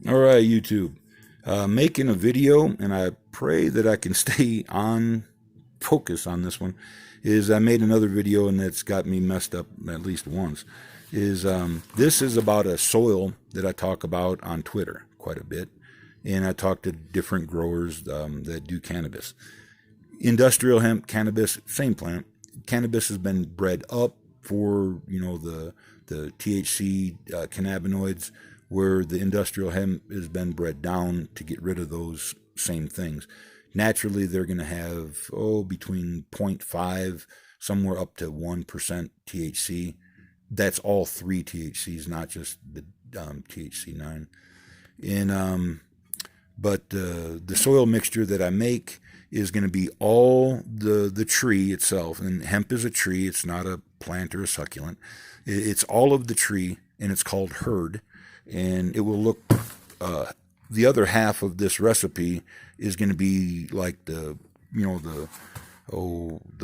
All right, YouTube. Making a video, and I pray that I can stay on focus on this one. Is I made another video, and that's got me messed up at least once. This is about a soil that I talk about on Twitter quite a bit, and I talk to different growers that do cannabis. Industrial hemp, cannabis, same plant. Cannabis has been bred up for the THC cannabinoids, where the industrial hemp has been bred down to get rid of those same things. Naturally, they're going to have between zero point 0.5 somewhere up to 1% THC. That's all three THCs, not just the THC 9. And but the soil mixture that I make is going to be all the tree itself. And hemp is a tree; it's not a plant or a succulent. It's all of the tree, and it's called herd. And it will look. The other half of this recipe is going to be like the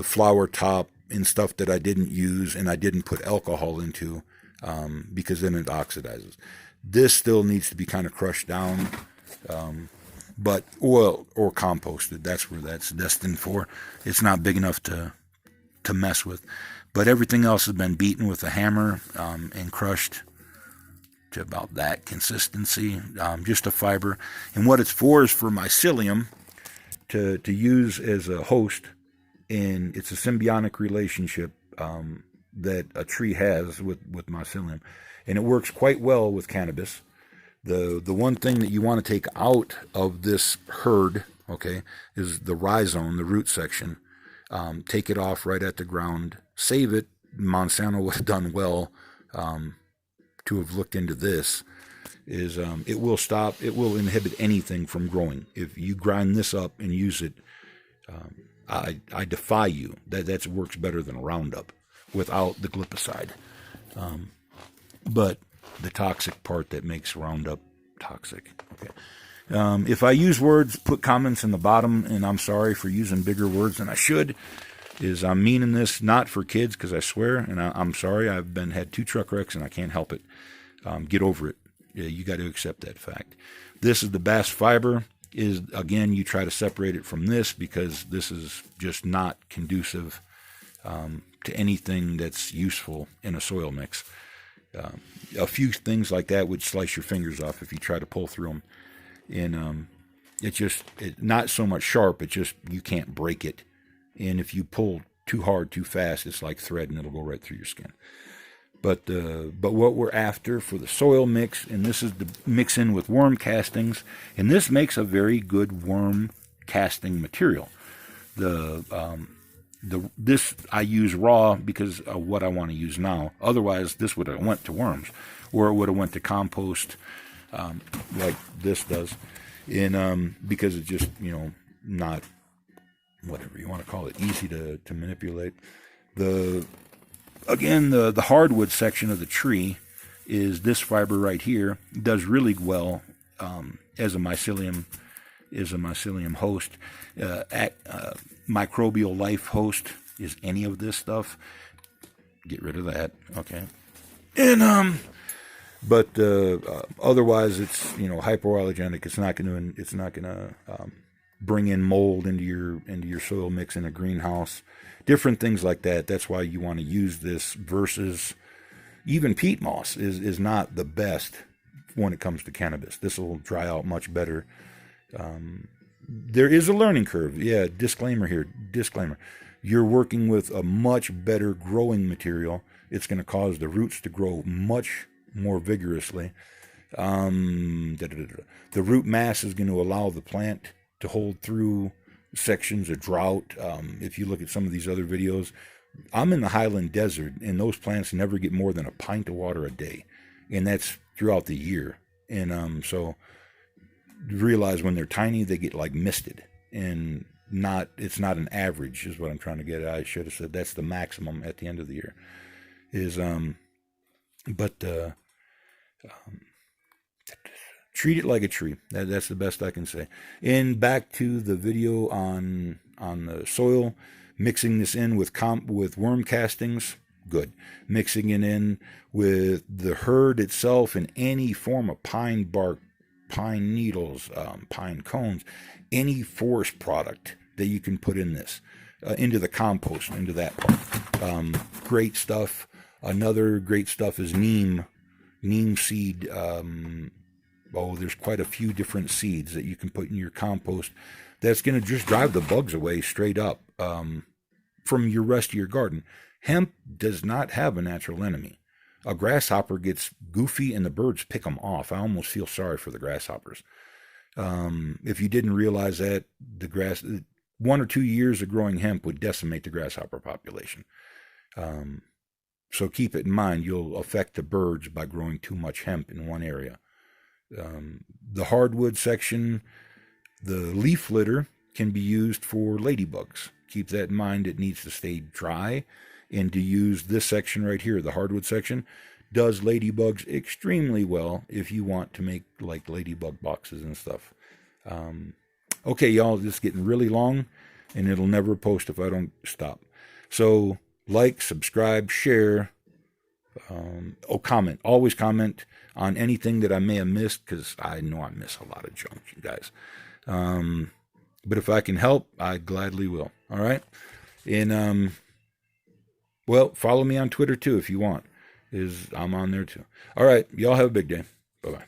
flower top and stuff that I didn't use and I didn't put alcohol into, because then it oxidizes. This still needs to be kind of crushed down, but oil or composted. That's where that's destined for. It's not big enough to mess with, but everything else has been beaten with a hammer and crushed to about that consistency, just a fiber. And what it's for is for mycelium to use as a host, and it's a symbiotic relationship that a tree has with mycelium, and it works quite well with cannabis. The one thing that you want to take out of this herd, okay, is the rhizome, the root section. Take it off right at the ground. Save it. Monsanto would have done well to have looked into this. It will inhibit anything from growing. If you grind this up and use it, I defy you. That works better than Roundup without the glyphosate. But the toxic part that makes Roundup toxic. Okay. If I use words, put comments in the bottom, and I'm sorry for using bigger words than I should. I'm meaning this not for kids, because I swear, and I'm sorry. I've had 2 truck wrecks and I can't help it. Get over it. Yeah, you got to accept that fact. This is the bast fiber. Again, you try to separate it from this, because this is just not conducive to anything that's useful in a soil mix. A few things like that would slice your fingers off if you try to pull through them. And it's not so much sharp, it's just you can't break it. And if you pull too hard, too fast, it's like thread and it'll go right through your skin. But what we're after for the soil mix, and this is the mix in with worm castings, and this makes a very good worm casting material. This I use raw because of what I want to use now. Otherwise, this would have went to worms, or it would have went to compost, like this does, and because it's just not, whatever you want to call it, easy to manipulate. The hardwood section of the tree is this fiber right here. It does really well as a mycelium host. Microbial life host is any of this stuff. Get rid of that, okay? And but otherwise, it's hypoallergenic. It's not gonna bring in mold into your soil mix in a greenhouse. Different things like that. That's why you want to use this versus even peat moss is not the best when it comes to cannabis. This will dry out much better. There is a learning curve. Yeah, disclaimer here. Disclaimer. You're working with a much better growing material. It's going to cause the roots to grow much more vigorously. The root mass is going to allow the plant to hold through sections of drought. If you look at some of these other videos, I'm in the highland desert, and those plants never get more than a pint of water a day, and that's throughout the year. And so realize when they're tiny, they get like misted, and it's not an average, is what I'm trying to get at. I should have said that's the maximum at the end of the year. Treat it like a tree. That's the best I can say. And back to the video on the soil, mixing this in with worm castings, good. Mixing it in with the herd itself and any form of pine bark pine needles, pine cones, any forest product that you can put in this, into the compost, into that part. Great stuff. Another great stuff is neem seed. There's quite a few different seeds that you can put in your compost. That's going to just drive the bugs away straight up from your rest of your garden. Hemp does not have a natural enemy. A grasshopper gets goofy and the birds pick them off. I almost feel sorry for the grasshoppers. If you didn't realize that, 1 or 2 years of growing hemp would decimate the grasshopper population. So keep it in mind. You'll affect the birds by growing too much hemp in one area. The hardwood section, the leaf litter can be used for ladybugs. Keep that in mind. It needs to stay dry. And to use this section right here, the hardwood section, does ladybugs extremely well if you want to make like ladybug boxes and stuff. Okay, y'all, this is getting really long, and it'll never post if I don't stop. So like, subscribe, share, comment. Always comment on anything that I may have missed, because I know I miss a lot of junk, you guys. But if I can help, I gladly will. All right? And, well, follow me on Twitter, too, if you want. I'm on there, too. All right. Y'all have a big day. Bye-bye.